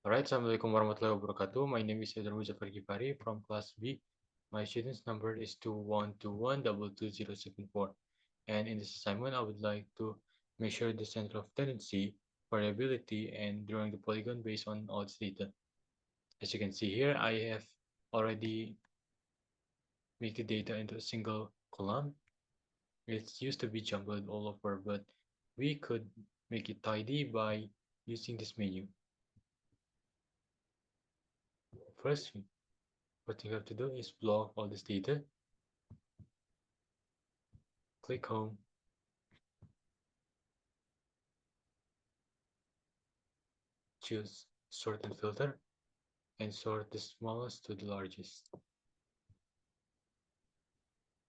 Alright, Assalamualaikum warahmatullahi wabarakatuh. My name is Muzhaffar Ghifari from class B. My student's number is 2121222074. And in this assignment, I would like to measure the center of tendency, variability, and drawing the polygon based on odds data. As you can see here, I have already made the data into a single column. It used to be jumbled all over, but we could make it tidy by using this menu. First, what you have to do is block all this data, click home, choose sort and filter, and sort the smallest to the largest.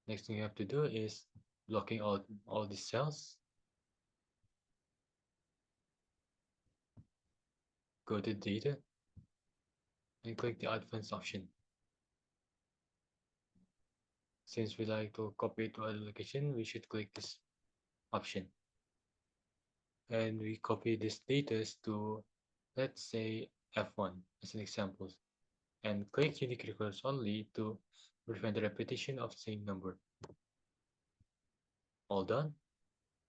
Next thing you have to do is blocking out all the cells. Go to data and click the advanced option. Since we like to copy it to other location, we should click this option. And we copy this data to, let's say, F1 as an example. And click unique recurrence only to prevent the repetition of the same number. All done.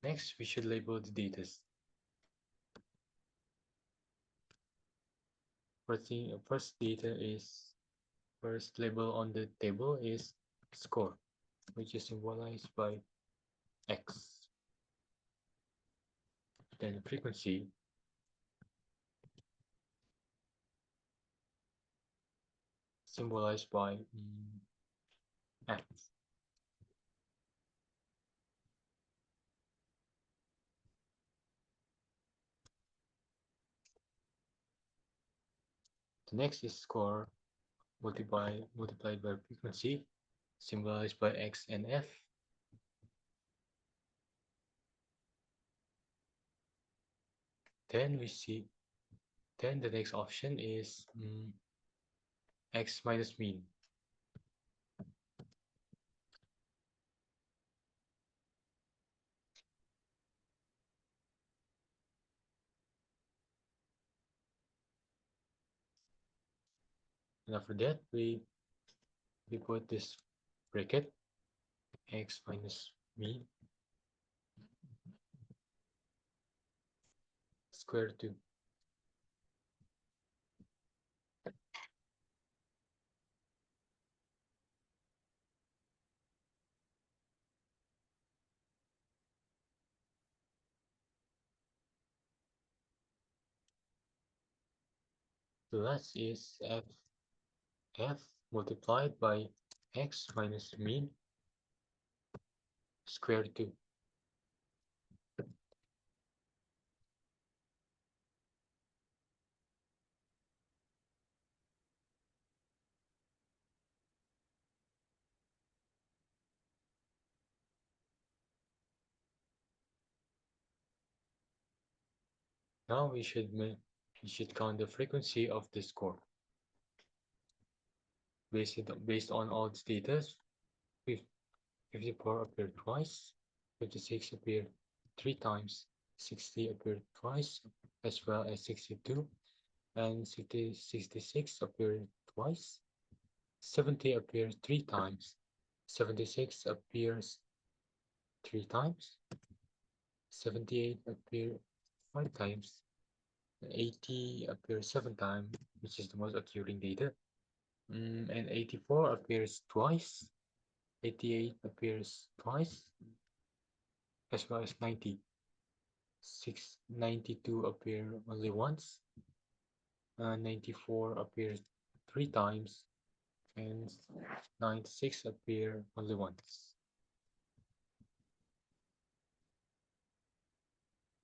Next, we should label the data. First label on the table is score, which is symbolized by X. Then frequency, symbolized by F. The next is score multiplied by frequency, symbolized by X and F. Then the next option is X minus mean. And after that, we put this bracket, X minus mean square 2. So that is F multiplied by X minus mean square 2. Now we should count the frequency of the score. Based on all the data, 54 appeared twice, 56 appeared 3 times, 60 appeared twice, as well as 62, and 66 appeared twice, 70 appears 3 times, 76 appears 3 times, 78 appears 5 times, 80 appears 7 times, which is the most occurring data, and 84 appears twice, 88 appears twice, as well as 90. 92 appear only once, 94 appears 3 times, and 96 appear only once.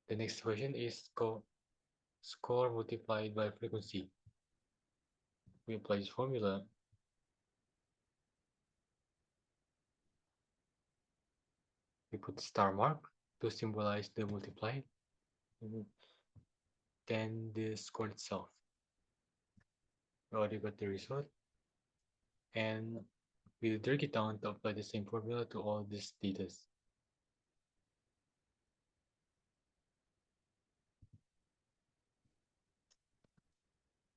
The next question is score multiplied by frequency. We apply this formula. We put star mark to symbolize the multiply, then the score itself. We already got the result, and we'll drag it down to apply the same formula to all these data.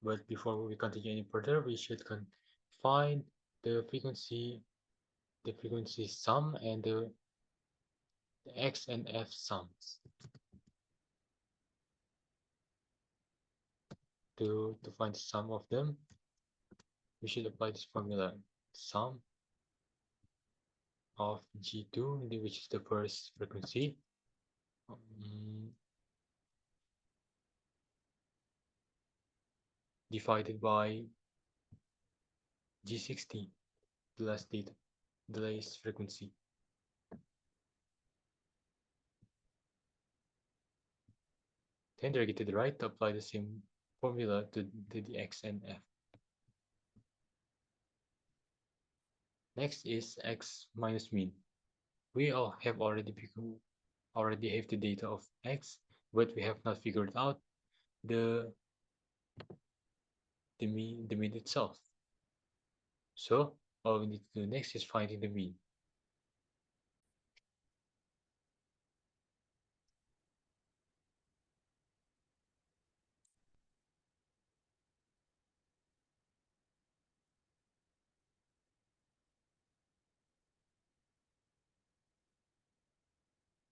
But before we continue any further, we should find the frequency sum and the x and f sums. To find the sum of them, we should apply this formula: sum of G2, which is the first frequency, um, divided by G60, the last data, the latest frequency. Then drag it to the right to apply the same formula to the x and f. Next is x minus mean. We all have already have the data of x, but we have not figured out the mean itself. So all we need to do next is finding the mean.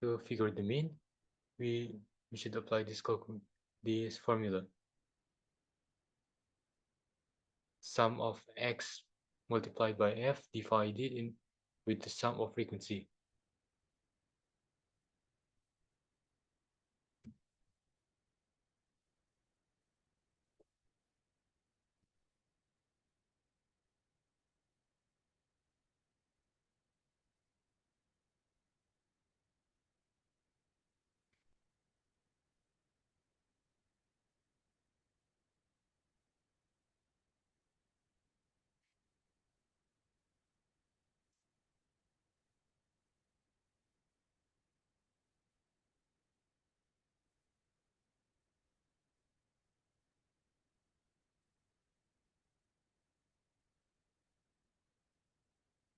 To figure the mean, we should apply this formula: sum of x multiplied by f divided with the sum of frequency.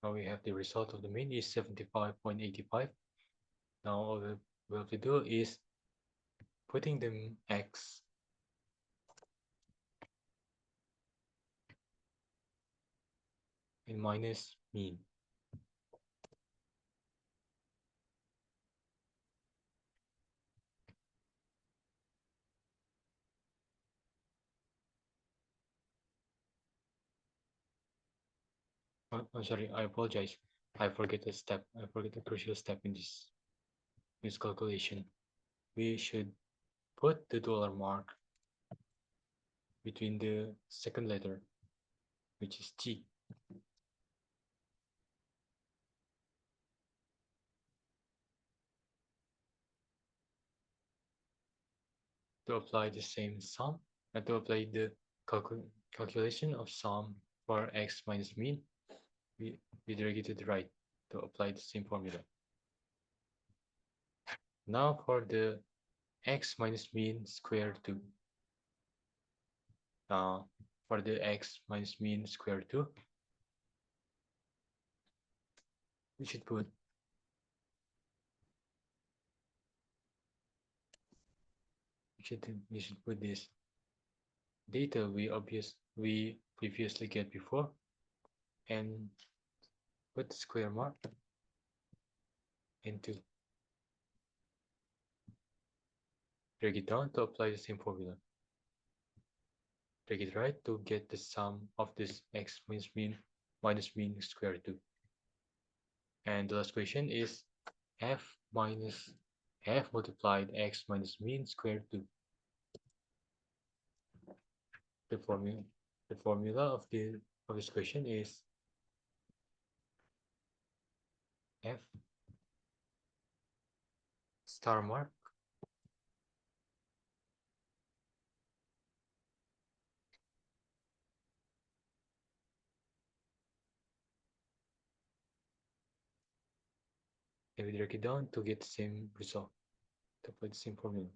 Now we have the result of the mean is 75.85. Now all we have to do is putting the x in minus mean. I'm sorry, I apologize. I forget a step. I forget a crucial step in this calculation. We should put the dollar mark between the second letter, which is G. To apply the same sum and to apply the calculation of sum for x minus mean, we drag it to the right to apply the same formula. Now for the x minus mean square 2. For the x minus mean square 2, we should put this data we previously get before and put the square mark into drag it down to apply the same formula. Drag it right to get the sum of this x minus mean square 2. And the last question is f minus f multiplied x minus mean square 2. The formula of this question is f star mark and we drag it down to get the same result, to put the same formula.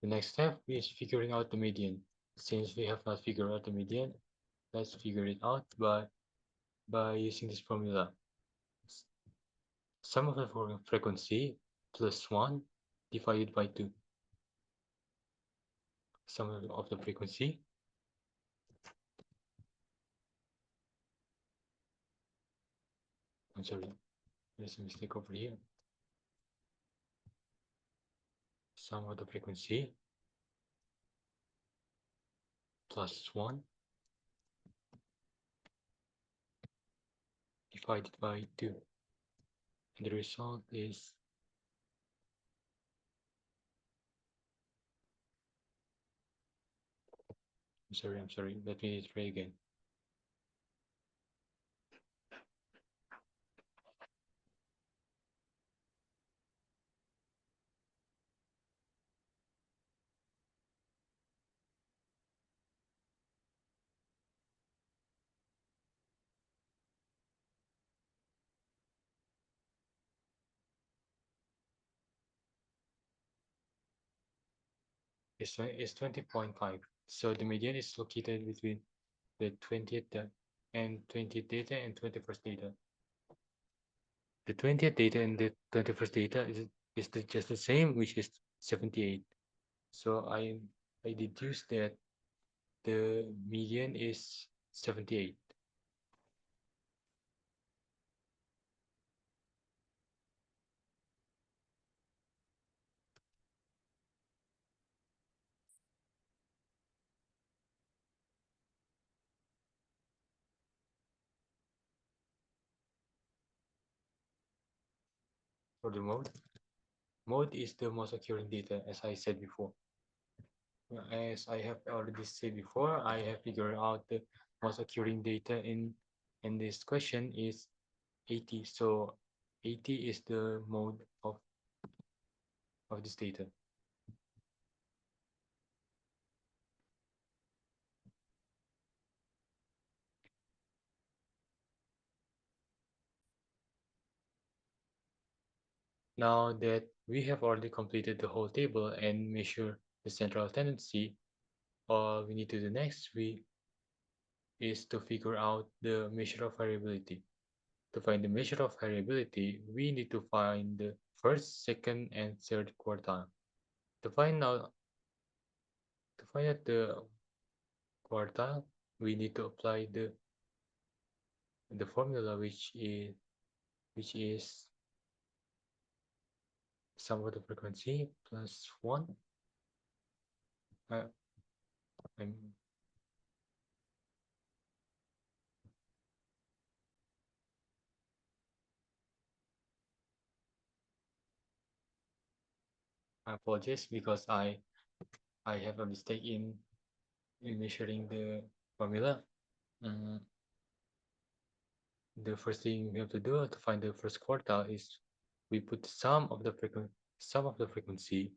The next step is figuring out the median. Since we have not figured out the median, let's figure it out by by using this formula. Sum of the frequency plus 1 divided by 2. Sum of the frequency I'm sorry, there's a mistake over here. Sum of the frequency plus 1 divided by 2. And the result is I'm sorry, let me try again. It's 20.5. So the median is located between the 20th and 20th data and 21st data. The 20th data and the 21st data is just the same, which is 78. So I deduced that the median is 78. For the mode is the most occurring data, as I said before. As I have already said before, I have figured out the most occurring data in this question is 80. So 80 is the mode of this data. Now that we have already completed the whole table and measure the central tendency, all we need to do next is to figure out the measure of variability. To find the measure of variability, we need to find the first, second, and third quartile. To find out the quartile, we need to apply the formula which is sum of the frequency plus 1. I'm I apologize because I have a mistake in measuring the formula. The first thing we have to do to find the first quartile is we put sum of the frequency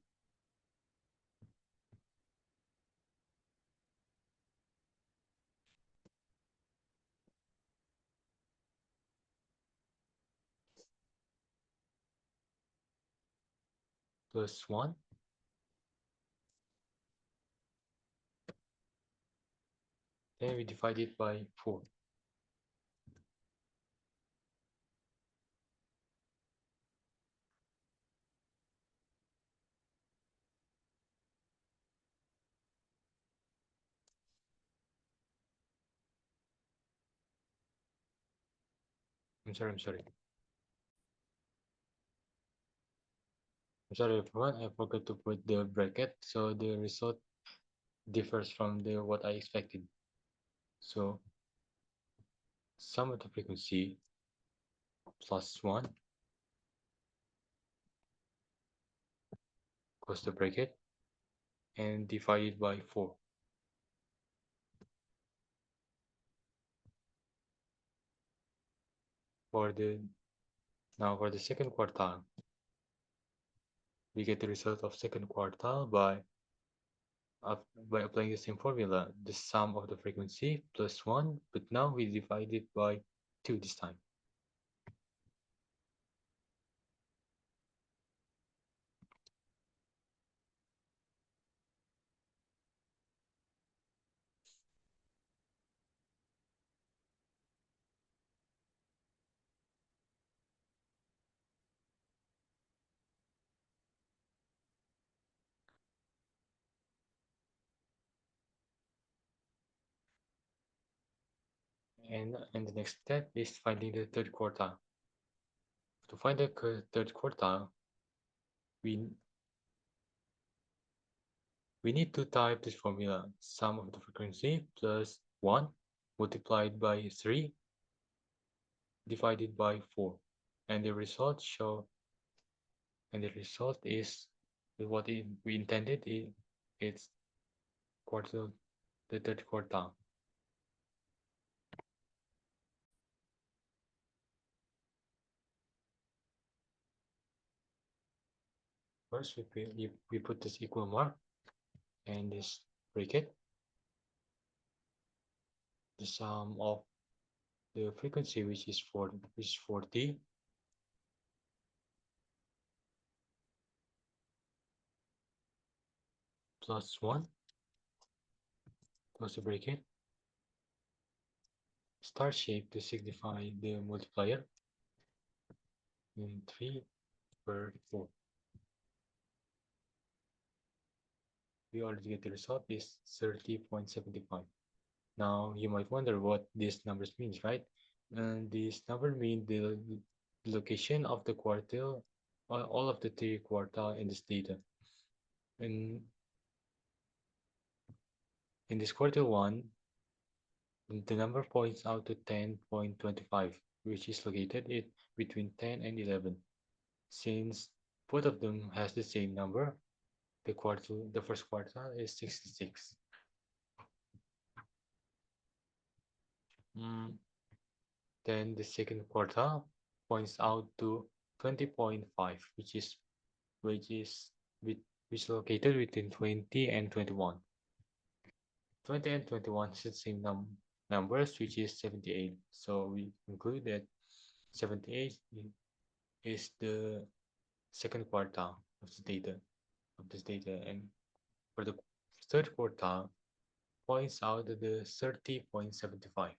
plus 1. Then we divide it by 4. I'm sorry. I'm sorry everyone, I forgot to put the bracket, so the result differs from the what I expected. So sum of the frequency plus 1 close the bracket and divided by 4. For the second quartile, we get the result of second quartile by applying the same formula, the sum of the frequency plus 1, but now we divide it by 2 this time. And the next step is finding the third quartile. To find the third quartile, we we need to type this formula: sum of the frequency plus 1 multiplied by 3 divided by 4. And the result show and the result is what we intended. It's quartile, the third quartile. First, we put this equal mark and this bracket. The sum of the frequency, which is 40, plus 1, close the bracket. Star shape to signify the multiplier in 3/4. We already get the result is 30.75. Now you might wonder what these numbers means, right? And these numbers mean the location of the quartile, all of the three quartile in this data. In in this quartile one, the number points out to 10.25, which is located between 10 and 11. Since both of them has the same number, the first quartile is 66. Mm, Then the second quartile points out to 20.5, which is which is located between 20 and 21. 20 and 21 is the same numbers, which is 78. So we conclude that 78 is the second quartile of this data, and for the third quartile points out to the 30.75.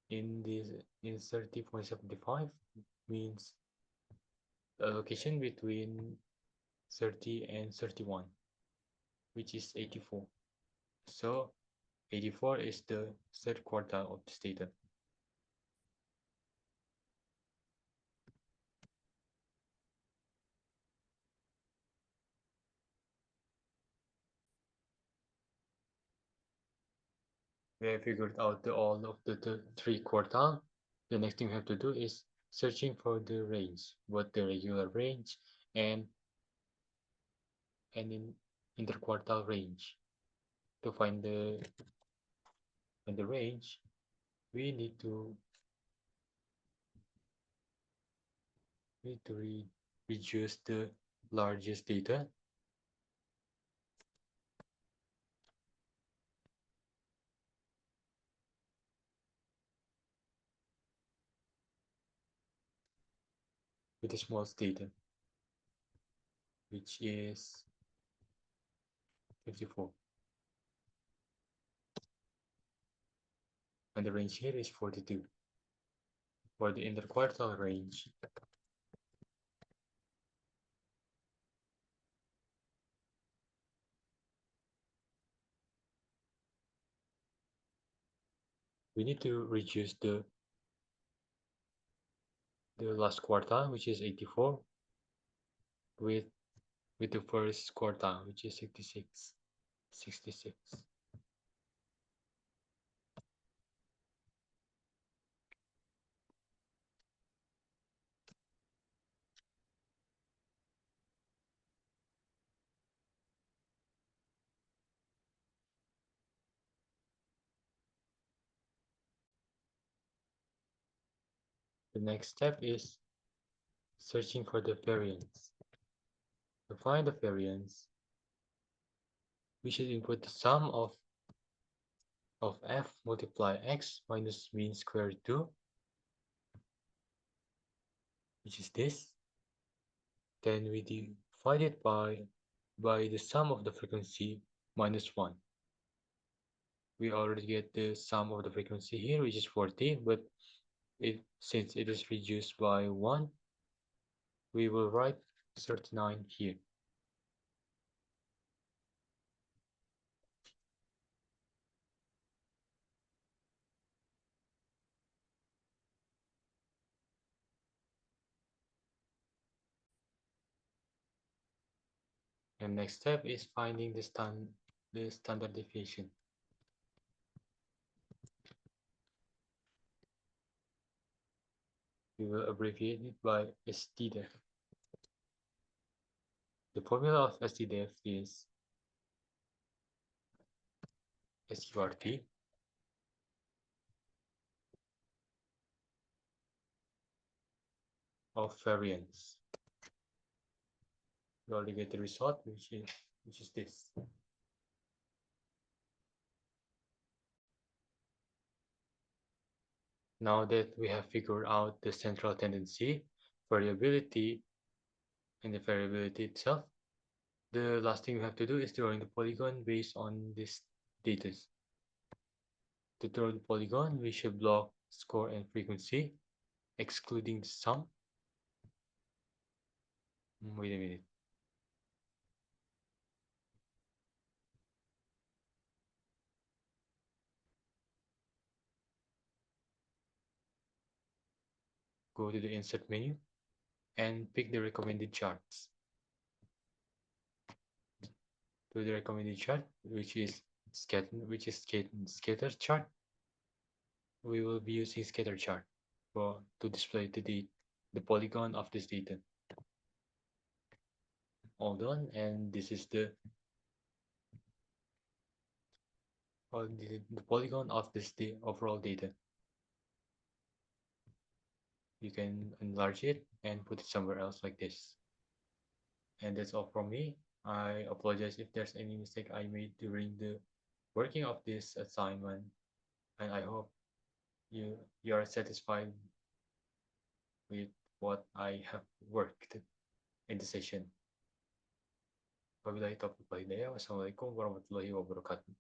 In 30.75 means a location between 30 and 31, which is 84. So 84 is the third quartile of this data. We have figured out all of the three quartile. The next thing we have to do is searching for the range, both the regular range and in interquartile range. To find the range, we need to reduce the largest data with the smallest data, which is 54. And the range here is 42. For the interquartile range, we need to reduce the last quartile, which is 84, with the first quartile, which is 66. The next step is searching for the variance. To find the variance, we should input the sum of f multiply x minus mean squared 2, which is this. Then we divide it by the sum of the frequency minus 1. We already get the sum of the frequency here, which is 40, but since it is reduced by 1, we will write 39 here. The next step is finding the standard deviation. We will abbreviate it by STDEF. The formula of STDEF is SQRT of variance. We already get the result, which is this. Now that we have figured out the central tendency, variability, and the variability itself, the last thing we have to do is drawing the polygon based on this data. To draw the polygon, we should block score and frequency, excluding the sum. Wait a minute. Go to the insert menu and pick the recommended charts. To the recommended chart, which is scatter chart. We will be using scatter chart to display the polygon of this data. All done, and this is the polygon of this overall data. You can enlarge it and put it somewhere else like this. And that's all from me. I apologize if there's any mistake I made during the working of this assignment, and I hope you are satisfied with what I have worked in the session. Wabillahi taufiq wal hidayah. Wassalamualaikum warahmatullahi wabarakatuh.